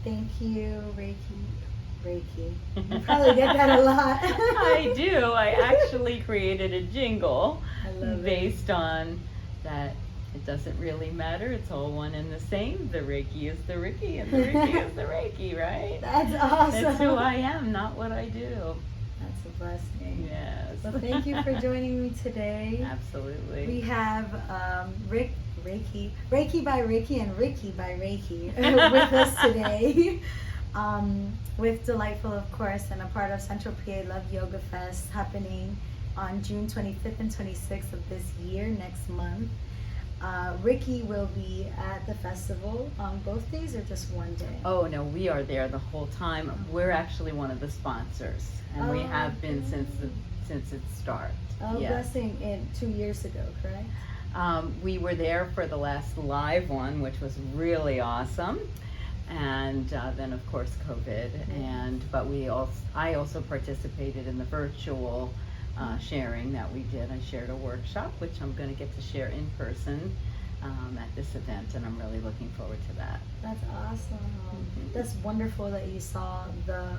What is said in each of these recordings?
Thank you, Reiki. Reiki. You probably get that a lot. I do. I actually created a jingle I love based on that. It doesn't really matter. It's all one and the same. The Reiki is the Rickie, and the Rickie is the Reiki, right? That's awesome. That's who I am, not what I do. That's a blessing. Yes. Well, thank you for joining me today. Absolutely. We have Reiki by Ricki and Rickie by Reiki with us today. With DelightFull, of course, and a part of Central PA Love Yoga Fest happening on June 25th and 26th of this year, next month. Ricki will be at the festival on both days or just one day? Oh no, we are there the whole time. We're actually one of the sponsors, and we have been since its start. Oh, yes. Blessing, 2 years ago, correct? We were there for the last live one, which was really awesome, and then of course COVID. But I also participated in the virtual sharing that we did. I shared a workshop, which I'm going to get to share in person at this event, and I'm really looking forward to that. That's awesome. That's wonderful that you saw the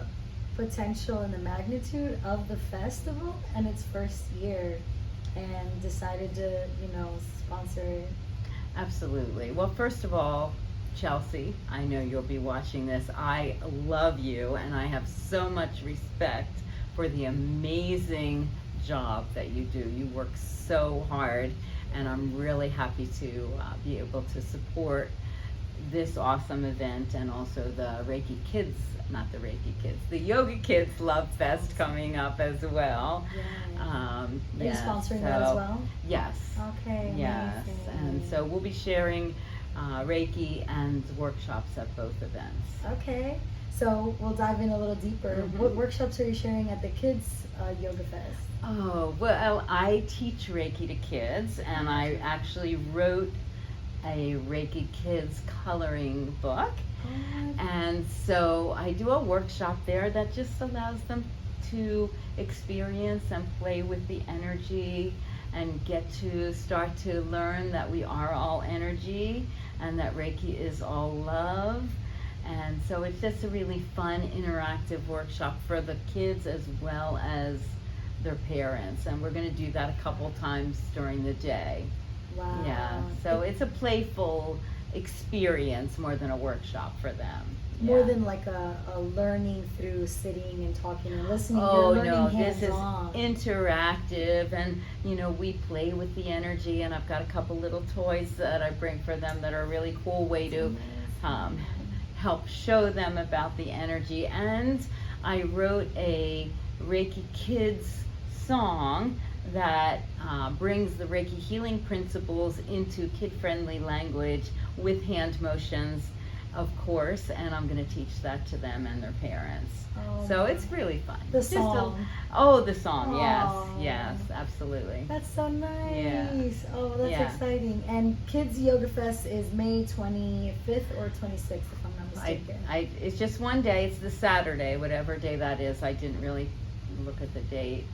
potential and the magnitude of the festival and its first year and decided to, sponsor it. Absolutely. Well, first of all, Chelsea, I know you'll be watching this. I love you, and I have so much respect for the amazing job that you do. You work so hard, and I'm really happy to be able to support this awesome event, and also the Reiki Kids, not the Reiki Kids, the Yoga Kids Love Fest coming up as well. Yeah. Are you sponsoring that as well? Yes. Okay. Yes, amazing. and so we'll be sharing Reiki and workshops at both events. Okay, so we'll dive in a little deeper. What workshops are you sharing at the Kids Yoga Fest? Oh, well, I teach Reiki to kids, and I actually wrote a Reiki Kids coloring book. And so I do a workshop there that just allows them to experience and play with the energy and get to start to learn that we are all energy and that Reiki is all love. And so it's just a really fun, interactive workshop for the kids as well as their parents. And we're going to do that a couple times during the day. Wow. Yeah, so it's a playful experience more than a workshop for them. More Yeah. than like a learning through sitting and talking and listening. Oh You're no, learning this is hands-on. interactive, and we play with the energy, and I've got a couple little toys that I bring for them that are a really cool way to help show them about the energy. And I wrote a Reiki Kids song that brings the Reiki healing principles into kid-friendly language with hand motions, of course, and I'm going to teach that to them and their parents. Oh, So it's really fun. the Just song. the song, Oh. yes, absolutely. That's so nice. Yeah. Oh, that's Yeah. exciting. And Kids Yoga Fest is May 25th or 26th, if I'm not mistaken. It's just one day, it's the Saturday, whatever day that is. I didn't really look at the date.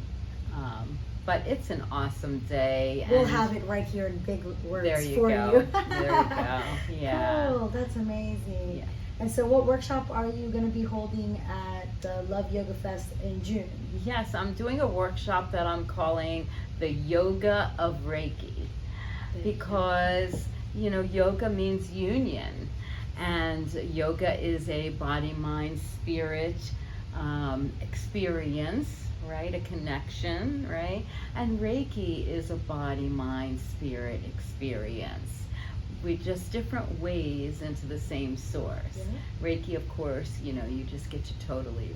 But it's an awesome day. We'll and have it right here in big words There you for go. you. There you go. Yeah. Cool, that's amazing. Yeah. And so what workshop are you going to be holding at the Love Yoga Fest in June? Yes, I'm doing a workshop that I'm calling the Yoga of Reiki, because yoga means union, and yoga is a body, mind, spirit experience, right? A connection, right? And Reiki is a body, mind, spirit experience with just different ways into the same source. Yeah. Reiki, of course, you just get to totally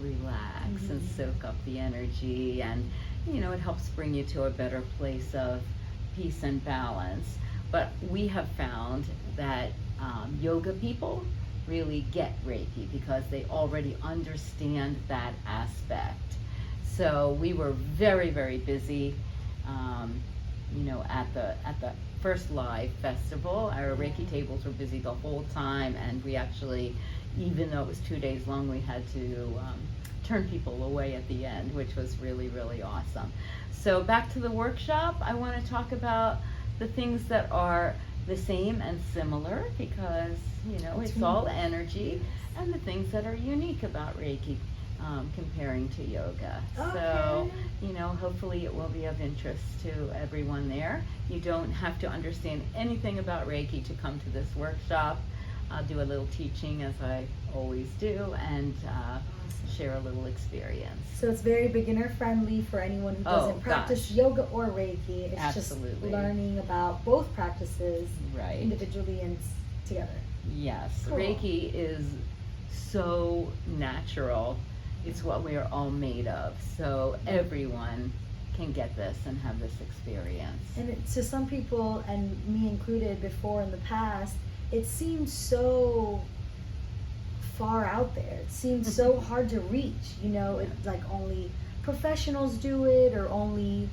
relax and soak up the energy, and it helps bring you to a better place of peace and balance. But we have found that yoga people really get Reiki because they already understand that aspect. So we were very, very busy, at the first live festival. Our Reiki tables were busy the whole time, and we actually, even though it was 2 days long, we had to turn people away at the end, which was really, really awesome. So back to the workshop, I want to talk about the things that are the same and similar because, it's all energy and the things that are unique about Reiki comparing to yoga. So, hopefully it will be of interest to everyone there. You don't have to understand anything about Reiki to come to this workshop. I'll do a little teaching as I always do and share a little experience. So it's very beginner friendly for anyone who doesn't practice yoga or Reiki. It's Absolutely. Just learning about both practices individually and together. Yes, cool. Reiki is so natural. It's what we are all made of. So everyone can get this and have this experience. And to some people, and me included before in the past, it seemed so far out there. It seemed so hard to reach. It's like only professionals do it, or only,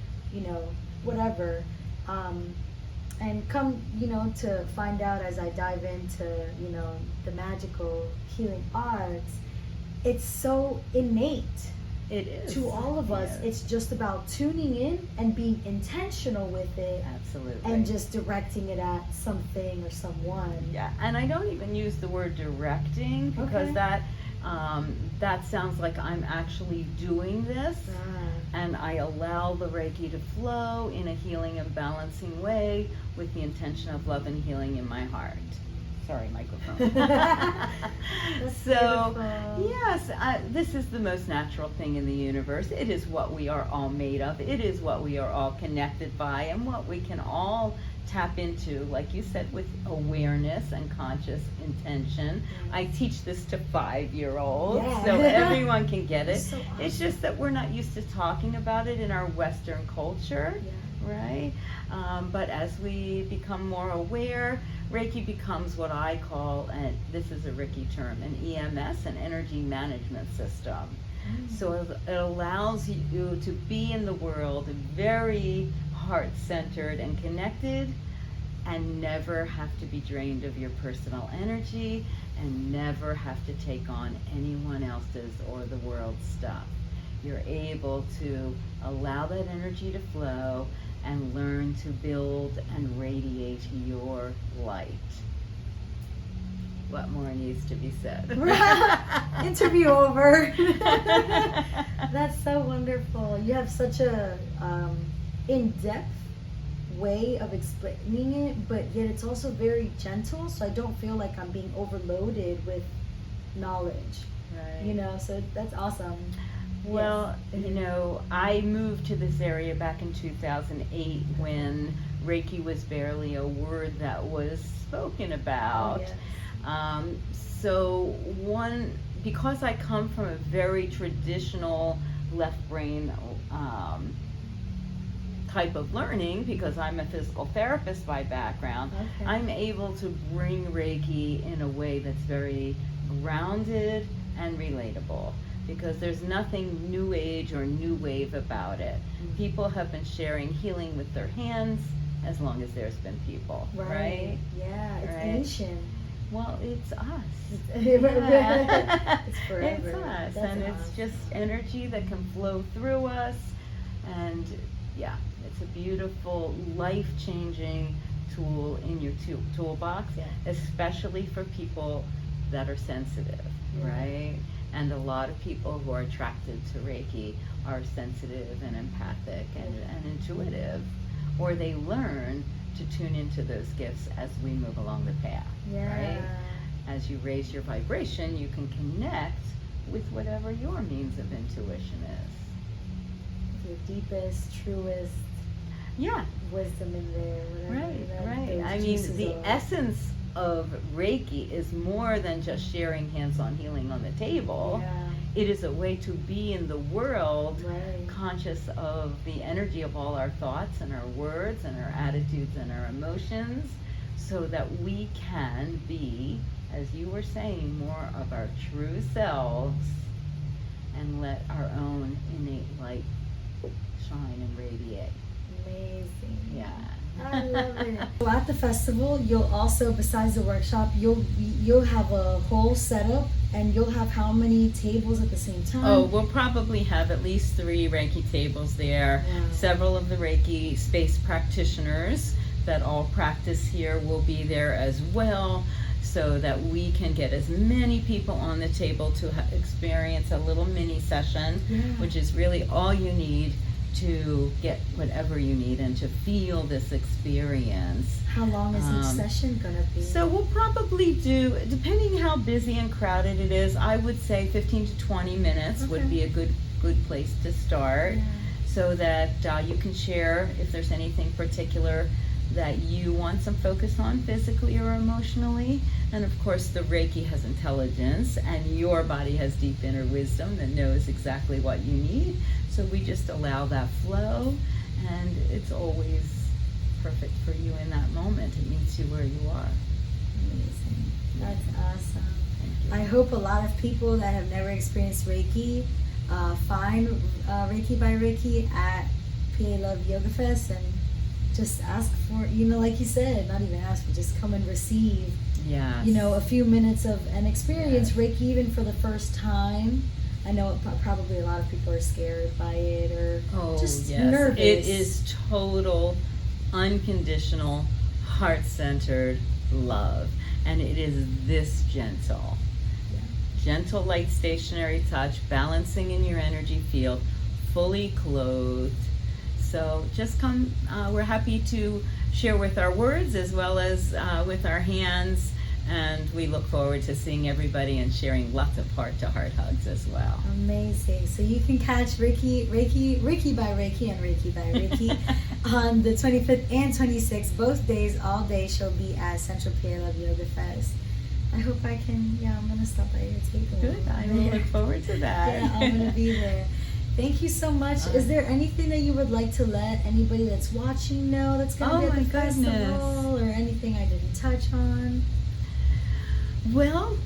whatever. And come, to find out as I dive into, the magical healing arts, it's so innate. It is. To all of us. It's just about tuning in and being intentional with it. Absolutely. And just directing it at something or someone. Yeah, and I don't even use the word directing because that sounds like I'm actually doing this. And I allow the Reiki to flow in a healing and balancing way with the intention of love and healing in my heart. Sorry, microphone. So, yes, this is the most natural thing in the universe. It is what we are all made of. It is what we are all connected by and what we can all tap into, like you said, with awareness and conscious intention. I teach this to 5-year-olds, so everyone can get it. So awesome. It's just that we're not used to talking about it in our Western culture, right? But as we become more aware, Reiki becomes what I call, and this is a Ricki term, an EMS, an energy management system. So it allows you to be in the world very heart-centered and connected, and never have to be drained of your personal energy, and never have to take on anyone else's or the world's stuff. You're able to allow that energy to flow and learn to build and radiate your light. What more needs to be said? Interview over. That's so wonderful. You have such a in-depth way of explaining it, but yet it's also very gentle, so I don't feel like I'm being overloaded with knowledge. Right. So that's awesome. Well, I moved to this area back in 2008 when Reiki was barely a word that was spoken about. So because I come from a very traditional left brain type of learning, because I'm a physical therapist by background, I'm able to bring Reiki in a way that's very grounded and relatable. Because there's nothing new age or new wave about it. People have been sharing healing with their hands as long as there's been people, right? Yeah, it's ancient. Well, it's us. It's forever. It's us, That's and awesome. it's just energy that can flow through us, and it's a beautiful, life-changing tool in your toolbox, especially for people that are sensitive, right? And a lot of people who are attracted to Reiki are sensitive and empathic and intuitive, or they learn to tune into those gifts as we move along the path, right? As you raise your vibration, you can connect with whatever your means of intuition is. Your deepest, truest wisdom in there. Whatever, right. I mean, the essence of Reiki is more than just sharing hands-on healing on the table. It is a way to be in the world conscious of the energy of all our thoughts and our words and our attitudes and our emotions, so that we can be, as you were saying, more of our true selves and let our own innate light shine and radiate. Amazing. Yeah. I love it. Well, at the festival, you'll also, besides the workshop, you'll have a whole setup, and you'll have how many tables at the same time? Oh, we'll probably have at least 3 Reiki tables there. Several of the Reiki space practitioners that all practice here will be there as well, so that we can get as many people on the table to experience a little mini session, Yeah. which is really all you need to get whatever you need and to feel this experience. How long is each session gonna be? So we'll probably do, depending how busy and crowded it is, I would say 15 to 20 minutes Okay. would be a good place to start, Yeah. so that you can share if there's anything particular that you want some focus on physically or emotionally. And of course the Reiki has intelligence, and your body has deep inner wisdom that knows exactly what you need. So we just allow that flow, and it's always perfect for you in that moment. It meets you where you are. Amazing. That's awesome. Thank you. I hope a lot of people that have never experienced Reiki find Reiki by Ricki at PA Love Yoga Fest, and just ask for, like you said, not even ask for, just come and receive, Yes. a few minutes of an experience Yes. Reiki even for the first time. I know probably a lot of people are scared by it, or just nervous. It is total, unconditional, heart-centered love. And it is this gentle. Yeah. Gentle, light, stationary touch, balancing in your energy field, fully clothed. So just come, we're happy to share with our words as well as with our hands, and we look forward to seeing everybody and sharing lots of heart-to-heart hugs as well. Amazing. So you can catch Ricki by Reiki and Reiki by Ricki on the 25th and 26th, both days, all day. She'll be at Central PA Love Yoga Fest. I hope I can, I'm going to stop by your table. Good, I will look forward to that. Yeah, I'm going to be there. Thank you so much. Is there anything that you would like to let anybody that's watching know that's going to be at the festival, or anything I didn't touch on? Well,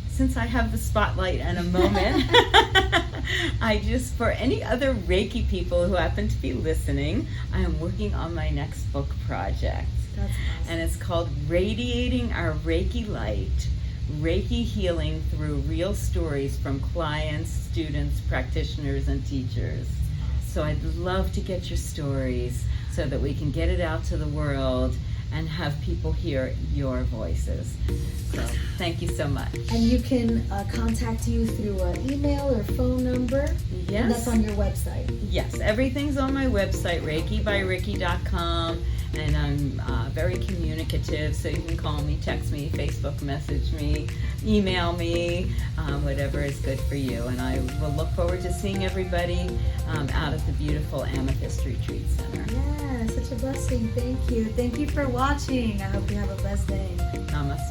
since I have the spotlight and a moment, for any other Reiki people who happen to be listening, I am working on my next book project. That's awesome. And it's called Radiating Our Reiki Light, Reiki Healing Through Real Stories from Clients, Students, Practitioners, and Teachers. So I'd love to get your stories so that we can get it out to the world and have people hear your voices. So thank you so much. And you can contact you through an email or phone number. Yes. And that's on your website. Yes, everything's on my website, ReikiByRicki.com, and I'm very communicative, so you can call me, text me, Facebook message me, email me, whatever is good for you. And I will look forward to seeing everybody out at the beautiful Amethyst Retreat Center. Yeah, such a blessing. Thank you. Thank you for watching. I hope you have a blessed day. Namaste.